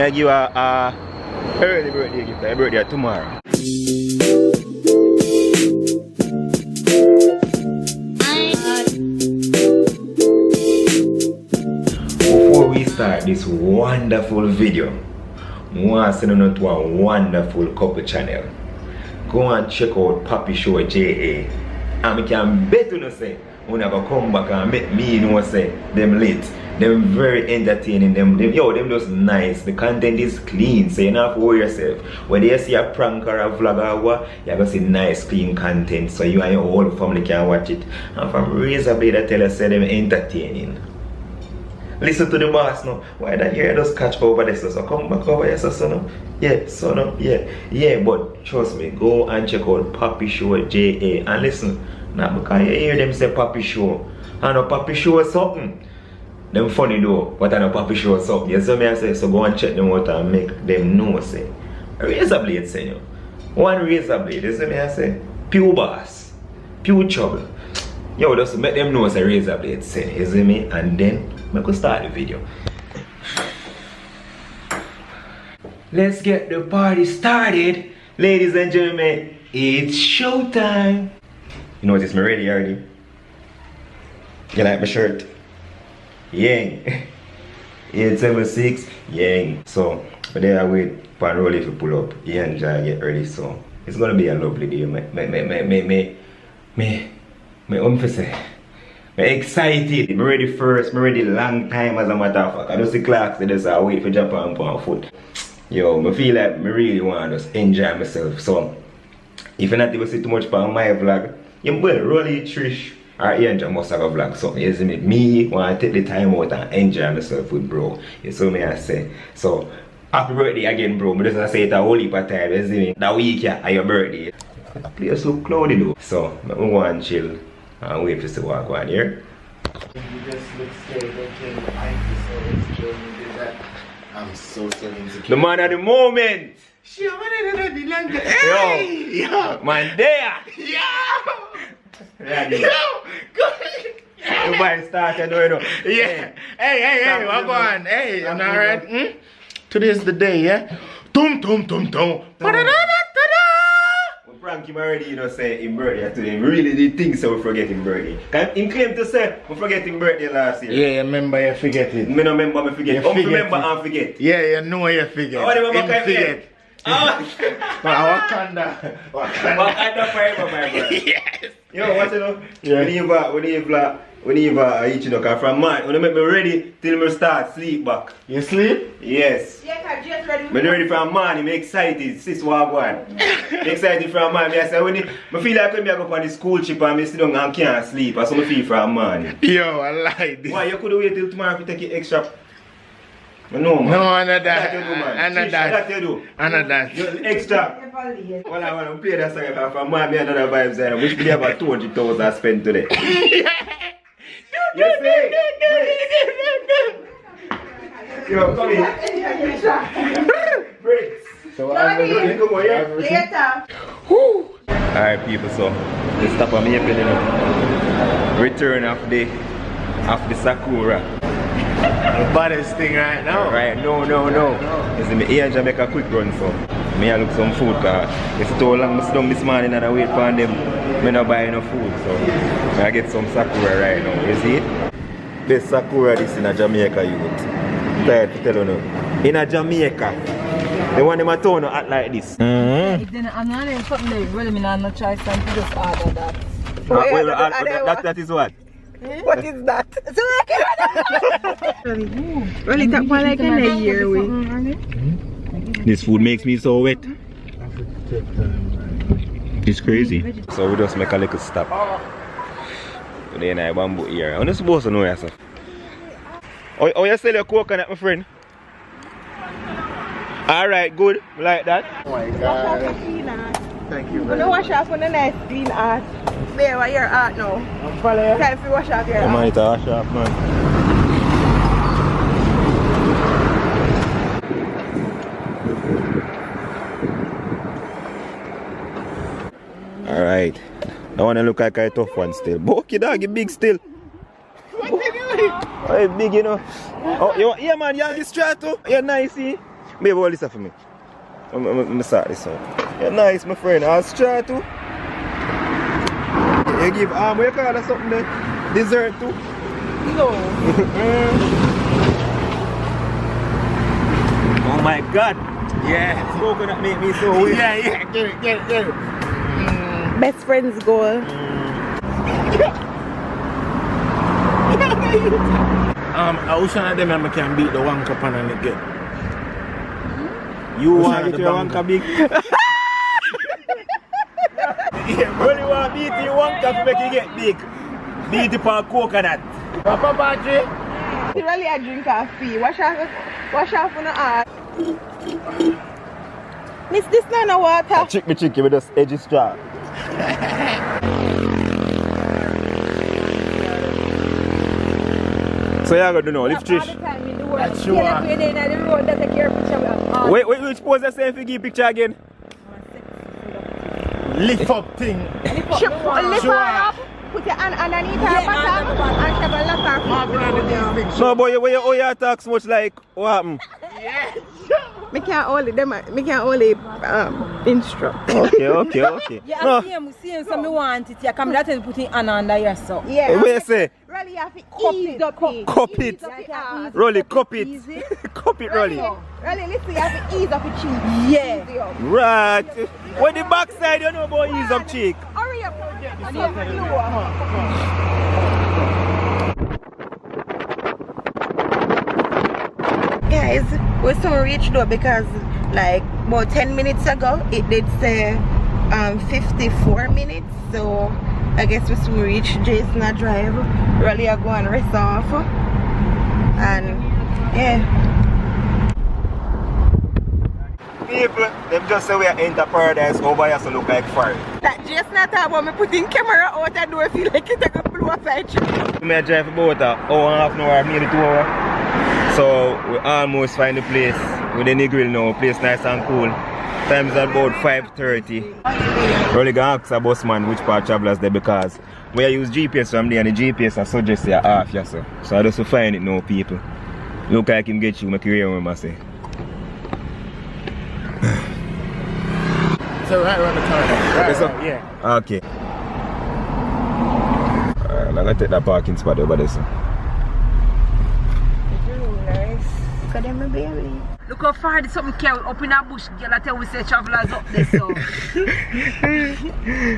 I give you a early birthday gift. My birthday tomorrow. Before we start this wonderful video, I want to send you to a wonderful couple channel. Go and check out Papi Show JA. And I can bet you say, when I go come back and make me know say them lit. Them very entertaining, them just nice. The content is clean, so you don't have to worry yourself. When you see a prank or a vlog or what, you're gonna see nice clean content so you and your whole family can watch it. And from Razor Blade I tell you say them entertaining. Listen to the boss now. Why that you just catch over this? So come back over here, so yeah, so no, yeah, but trust me, go and check out Papi Show JA and listen. Now because you hear them say Papi Show, I know Papi Show is something. Them funny though, but I know Papi Show is something. You see me I say, so go and check them out and make them know say. Razor Blade say you. One Razor Blade, you see me I say, pure boss, pure trouble. Yo, just make them know say Razor Blade say, you see me? And then I could start the video. Let's get the party started. Ladies and gentlemen, it's showtime. You notice me ready already? You like my shirt? Yang. 876 Yang. So there I wait for Rolly if you pull up. Yeah, and get ready. So it's gonna be a lovely day. I'm excited. I'm ready first. I'm ready long time as a matter of fact. I just see clocks that just wait for Japan on foot. Yo, I feel like I really want to just enjoy myself. So if you're not able to see too much on my vlog, you will Rolly, Trish, or Angel must have a vlog. So you see me want to take the time out and enjoy myself with bro. You see me I say. So happy birthday again bro. I just say it a whole heap of time. You see me? That week yeah, your birthday. The place so cloudy though. So I want to chill and wait to see what go on here. You just look scared, okay? I'm so insecure. The man at the moment! Sure, Hey! Yo! Man there! Yo! Yo! Everybody started doing it. Yeah. Hey, what going? Hey, I'm alright. Today's the day, yeah? Tum tum tum tum. Frank him already, you know, say him birthday today. Really did think so we forget him birthday. Him claim to say we forget him birthday last year. Yeah, you remember you forget it. Me no remember me forget. You remember and forget. Yeah, you know you forget. Oh, remember I forget. Wakanda. Wakanda forever, my brother. Yes. Yo, what you know? Yeah. When you eat, you know, cause from man, when you make me ready till me start sleep back. You sleep? Yes. Yeah, cause just ready. I'm ready from morning, I'm excited. Sis Wagwan. Excited from morning. I say when I feel like when I go on the school trip and I sit down and can't sleep. That's what I feel from morning. Yo, I like this. Why you could wait till tomorrow to take it extra? No, man. No, I know that. That you do, man. I know that. That you do. I know that. Extra. Well, I want to play that song from morning, another vibes there. Which be about 200,000 I spent today. Yes, yo, come here. Breaks. So Later. Alright people, so let's stop on me you know. Return of the Sakura. The baddest thing right now. Right, no. You see me here in Jamaica quick run so me I look some food cause it's too long I sit down this morning and I wait for them. Me not buy no food so I get some Sakura right now. You see it? This Sakura this in a Jamaica youth. Tired to tell you now. In a Jamaica. They want them at town act like this. I'm not even something there. Really, me not choice and to just order that. That is what? What is that? Really, that one like in a year we. This food makes me so wet. It's crazy. So we just make a little stop. Then I bamboo here. I'm not supposed to know yourself. Oh, you sell your coconut, my friend? Alright, good. Like that. Oh my god. Thank you. You know, wash off on a nice clean art. There, where your art now. I'm following. Time to wash off your You art. might wash off, man. Alright. I want to look like a tough one still. Bulky dog, you big still. What are you doing? Oh, you big, you know. Oh, yeah, man, you're distraught too. You're nice, see? Maybe all this for me. I'm start this one. Yeah, nice, my friend. I'll try too. You give what you call that something there? Dessert too? No. Oh my god. Yeah. Coconut make me so weird. Yeah. Get it. Best friends goal. I wish one of them I can beat the one cup and it get. You want to get your wanka big? When you want to beat your wanka to make it get big, beat it for coconut. Papa Patrick? You really a drink coffee. Wash off on the eye. Miss, this no water. Chick me chicky with this edgy straw. So you got to know, lift Trish. That's sure. Wait, which pose the same figure picture again? Lift up thing. Lift her up. Put your hand underneath her bottom and she will lock her. No, boy, where you talk so much like, what happened? Me can't only instruct. Okay. Yeah, No. see him, so me want it. Yeah, come that is putting hand under your so. Yeah. What you say? Really have to ease up it. Cup it. Ease up it hard. Rolly, cup it. Easy. Cup it, Rolly. Really, listen, you have to ease up your cheek. Yeah. Easy up. Right. When the backside, you know about ease up cheek. Hurry up. And then slower. Guys, we're so reached though because like about 10 minutes ago it did say 54 minutes, so I guess we soon reach Jason drive. Really are going to rest off and yeah. People, them just say we are enter paradise over here so look like fire. That Jason talk about me putting camera out the door, feel like it's a blow up like We may drive about an hour and a half an hour, nearly 2 hours. So we almost find the place with the Negril now, place nice and cool. Time is about 5:30. Really gonna ask a bus man which part travelers there because we use GPS from there and the GPS I suggest you half yes, sir. So I just to find it now people. Look like him get you, make you hear what I say. So right around the corner. Yes, sir? Right, yeah. Okay. Alright, I'm gonna take that parking spot over there, sir. nice. Cause them a baby. Look how far there's something carry up in a bush. Girl, I tell we say travelers up there, so.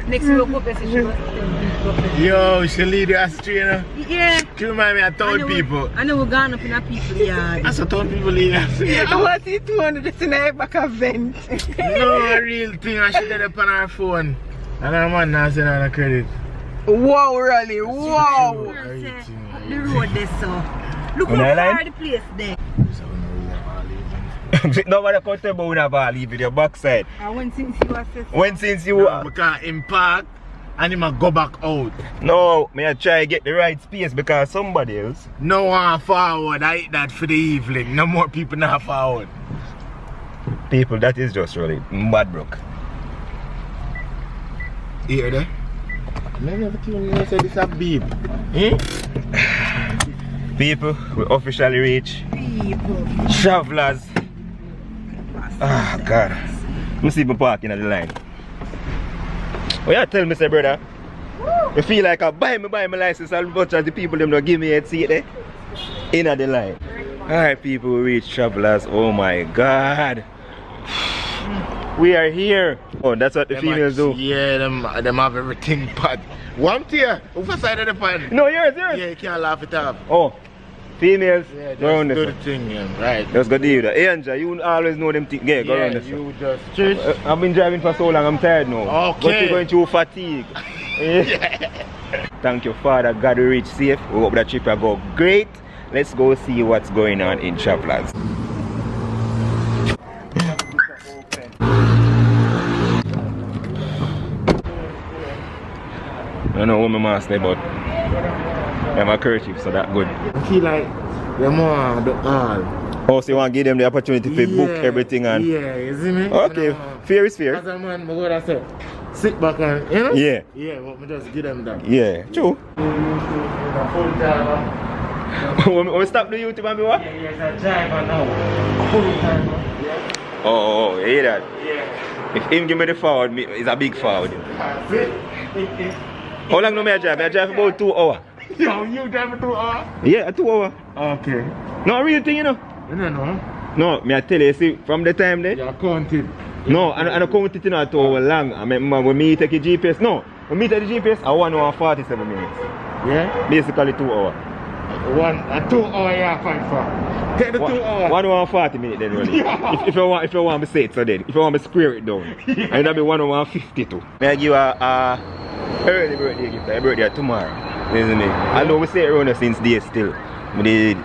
Next we go up there, so she must Yo, she lead you astray, you know? Yeah. She remind me of town people. I know we're gone up in a people yard. That's what town people lead astray. I want it to under this in the back of vent. No, a real thing, and she did up on her phone. And her man now send her the credit. Wow, really? Wow. The road there, so. Look how far the place there. Nobody can tell me we never leave with your backside. When since you are When since you No, because him park and him a go back out. No, me I try to get the right space because somebody else. No one forward, I eat that for the evening. No more people not forward. People, that is just really bad broke. You hear that? Maybe everything you say this a beep. People, we officially reach travelers. Ah, God. Let me see me parking at the line. Oh, yeah, tell me, say, brother. You feel like I buy my license as much as the people them don't give me a seat there? In at the line. Alright, people, we reach travelers. Oh my God. We are here. Oh, that's what the females do. Yeah, them have everything bad. One tier, over side of the pan. No, yours. Yeah, you can't laugh it off. Oh, females, Yeah, go around just do this the one. thing, yeah, right. Let's go deal with that. Hey, Anja, you always know them things. Yeah, go around this one. you just church. I've been driving for so long, I'm tired now. Okay. But you're going through fatigue. Yeah. Thank you, Father God, we reach safe. We hope that trip will go great. Let's go see what's going on in Travelers. I don't know what my mask say, but I have a kerchief, so that's good. I feel like the more the all. Oh, so you want to give them the opportunity to book everything and... Yeah, you see me? Okay, fair is fair. As a man, I go to say, sit back and, you know? Yeah. Yeah, but me just give them that. Yeah, true. We stop the YouTube and be what? Yes, I drive now. Full time. Yeah. Oh, you hear that? Yeah. If him give me the forward, it's a big forward. That's it. How long do I drive? I drive about 2 hours. Yo, you drive for 2 hours? Yeah, 2 hours. Okay. No, a real thing, you know. You don't know? No, me I tell you, see, from the time there. You're counted. No, I don't count it in at 2 hours long. I mean, when me take a GPS, no. When me take the GPS, I 1 hour 47 minutes. Yeah? Basically 2 hours. 2 hour, yeah, fine for. Take the 2 hours. 1 hour 40 minutes then, really. Yeah. If you want me say it, so then. If you want me square it down, Yeah. and that'll be 1 hour 52. May I give a early birthday gift? My birthday tomorrow, isn't it? Although we say it around since day still. We did.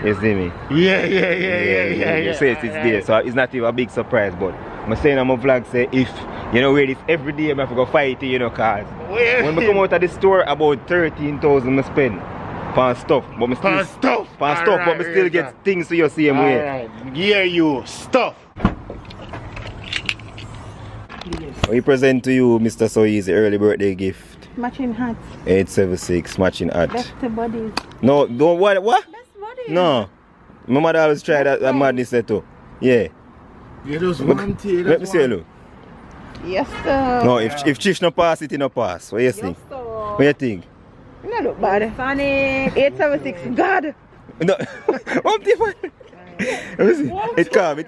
You see me? Yeah. You say it's there, so it's not even a big surprise. But I'm saying on my vlog, say if you know wear this every day, I have to go fight it, you know, cause when we come out of the store, about 13,000 I spend for stuff, but me still but me still get things to your same way. Alright, yeah, you stuff. We present to you Mr. So Easy early birthday gift. Matching hats. 876 matching hat. Best bodies. No, don't what? Best bodies. No. My mother always try that madness there too. Yeah. You just one tea. Let me see you look. Yes, sir. No, if Chief no pass, it no pass. What do you think? Sir. What do you think? No look bad. Funny. 876. God. No. One thing. Let me see. It calm.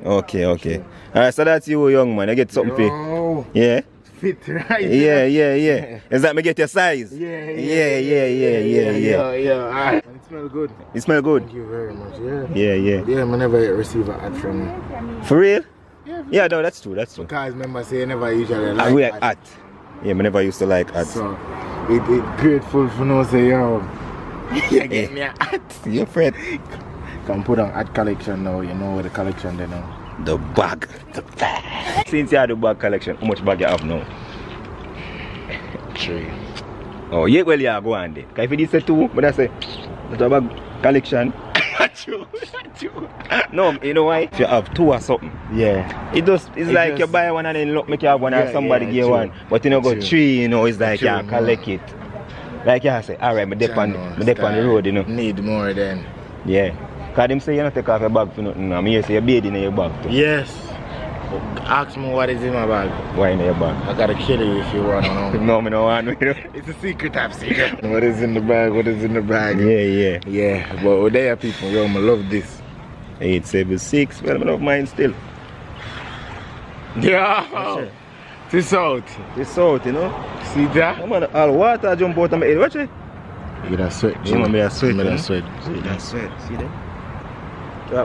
Okay. Alright, so that's you, young man. I get something for you. Yeah? Fit right. Yeah. Is that me get your size? Yeah. Alright. It smells good. It smell good? Thank you very much. Yeah. Yeah, I never receive an ad from you. For real? Yeah, no, that's true. Because remember, say you never usually I like wear ad. hat. Yeah, I never used to like hats. So, it grateful for no say, yo, you get me a hat. You're afraid? Can put on ad collection now, you know what the collection they know. The bag. Since you have the bag collection, how much bag you have now? 3. Oh, yeah, well, yeah, go on there. Because if you did say 2, but I say, that's a bag collection. True. No, you know why? If you have 2 or something, Yeah. it's like you buy one and then look, make you have one and somebody give true. one. But you know, go True. 3, you know, it's like True, you collect it. Like you say, alright, me dip on the road, you know. Need more then. Yeah. Because them say you don't take off your bag for nothing. I mean, you say you're bathing in your bag too. Yes. Ask me what is in my bag. Why in your bag? I gotta kill you if you want to know. No, I don't want to know. It's a secret, top secret. What is in the bag? Yeah. Yeah, but there people, yo, I love this. 876, well, I love mine still. Yeah. This out. It's out, you know. See that? Come on, all water jump out of my head. Watch it. You that sweat. You know me a sweat. Me eh? that sweat. See that sweat. See that?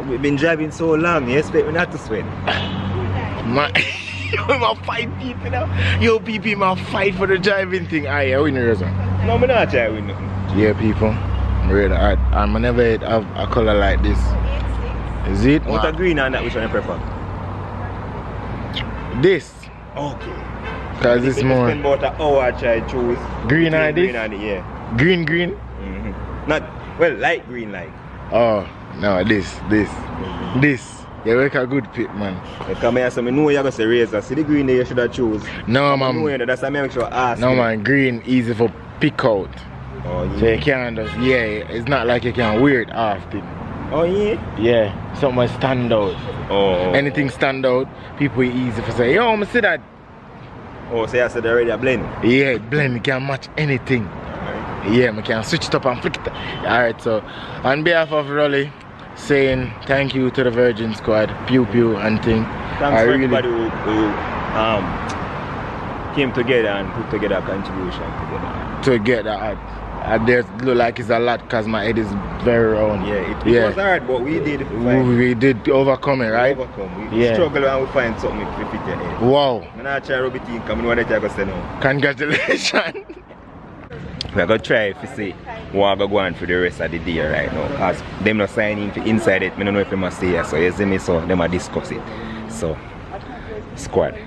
We've been driving so long, you expect me not to sweat. Man, my 5 people now. Yo, people, my fight for the driving thing. Aye, I win the reason. No, I'm not driving nothing. Yeah, people. I'm ready. I'm never have a color like this. Is it? What a green and that, which one you prefer? This. Okay. Because it's more. Spend about an hour try to choose. Green and this? Green and yeah. Green. Not, well, light green like. Oh, no, this. You make a good pick, man. Because I say, I know you're going to say razor. See the green there you should have choose. No, No, man. that's why I make sure I ask. No, you. man. Green easy for pick out. Oh, yeah. So you can't just, it's not like you can wear it off. Oh, yeah? Yeah, something stand out. Oh. Anything stand out, people easy for say, yo, I'm see that. Oh, so you said already a blend? Yeah, blend, you can match anything. Yeah, we can switch it up and flick it. Alright, so on behalf of Rolly, saying thank you to the Virgin Squad, Pew Pew and thing. Thanks for everybody who came together and put together a contribution together. To get that. There's look like it's a lot because my head is very round. Yeah, it was hard, but we did. We did overcome it, right? We struggle and we find something to fit your head. Wow. I'm not trying to rub it in, because I know what I'm going to say now. Congratulations. We're going to try if we see what we're going for the rest of the day right now. Because them not signing for inside it, I don't know if they must stay here. So you see me, so they might discuss it. So, squad.